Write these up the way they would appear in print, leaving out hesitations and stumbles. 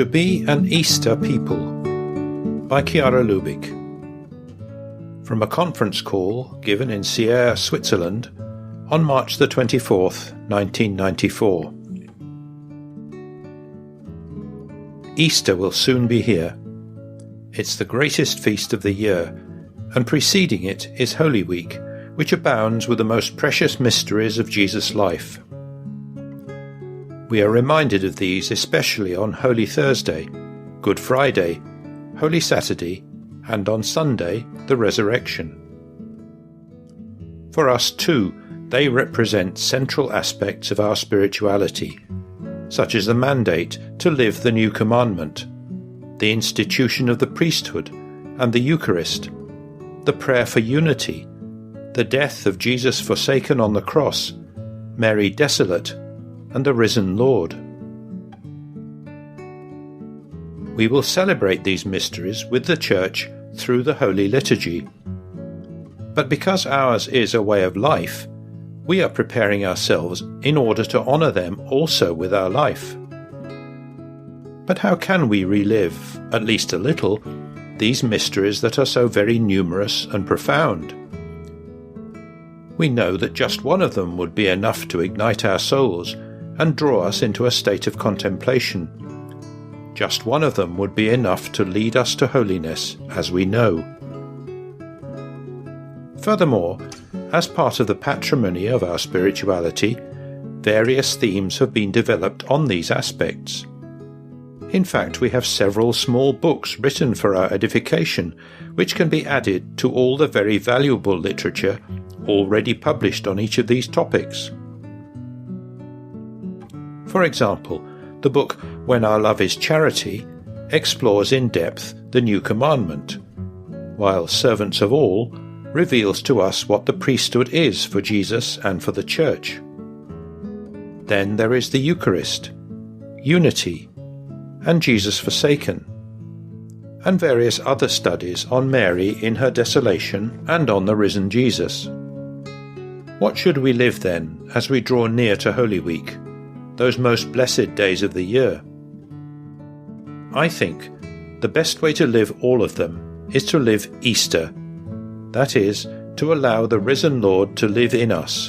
To be an Easter People by Chiara Lubich. From a conference call given in Sierre, Switzerland on March the 24th, 1994. Easter will soon be here. It's the greatest feast of the year, and preceding it is Holy Week, which abounds with the most precious mysteries of Jesus' life. We are reminded of these especially on Holy Thursday, Good Friday, Holy Saturday, and on Sunday, the Resurrection. For us too, they represent central aspects of our spirituality, such as the mandate to live the new commandment, the institution of the priesthood and the Eucharist, the prayer for unity, the death of Jesus forsaken on the cross, Mary desolate, and the risen Lord. We will celebrate these mysteries with the Church through the Holy Liturgy. But because ours is a way of life, we are preparing ourselves in order to honour them also with our life. But how can we relive, at least a little, these mysteries that are so very numerous and profound? We know that just one of them would be enough to ignite our souls and draw us into a state of contemplation. Just one of them would be enough to lead us to holiness, as we know. Furthermore, as part of the patrimony of our spirituality, various themes have been developed on these aspects. In fact, we have several small books written for our edification, which can be added to all the very valuable literature already published on each of these topics. For example, the book When Our Love is Charity explores in depth the new commandment, while Servants of All reveals to us what the priesthood is for Jesus and for the Church. Then there is the Eucharist, unity, and Jesus forsaken, and various other studies on Mary in her desolation and on the risen Jesus. What should we live then as we draw near to Holy Week, those most blessed days of the year? I think the best way to live all of them is to live Easter, that is, to allow the risen Lord to live in us.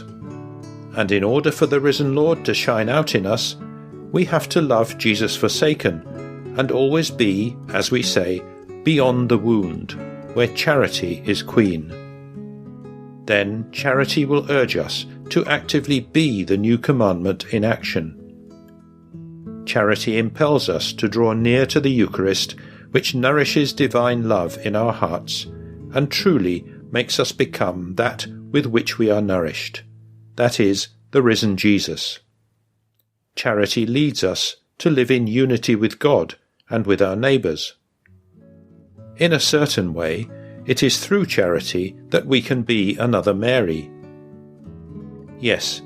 And in order for the risen Lord to shine out in us, we have to love Jesus forsaken and always be, as we say, beyond the wound, where charity is queen. Then charity will urge us to actively be the new commandment in action. Charity impels us to draw near to the Eucharist, which nourishes divine love in our hearts and truly makes us become that with which we are nourished, that is, the risen Jesus. Charity leads us to live in unity with God and with our neighbours. In a certain way, it is through charity that we can be another Mary. Yes,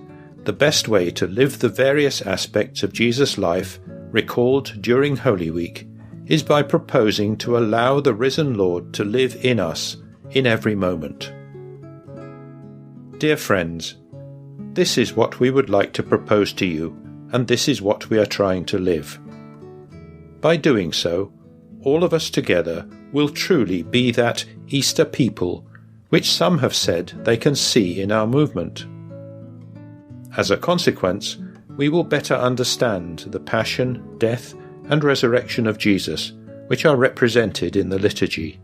the best way to live the various aspects of Jesus' life recalled during Holy Week is by proposing to allow the risen Lord to live in us in every moment. Dear friends, this is what we would like to propose to you, and this is what we are trying to live. By doing so, all of us together will truly be that Easter people which some have said they can see in our movement. As a consequence, we will better understand the passion, death, and resurrection of Jesus, which are represented in the liturgy.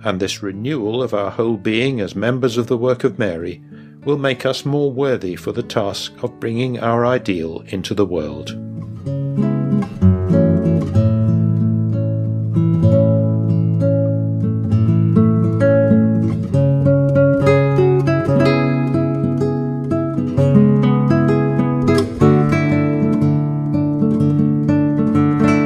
And this renewal of our whole being as members of the work of Mary will make us more worthy for the task of bringing our ideal into the world.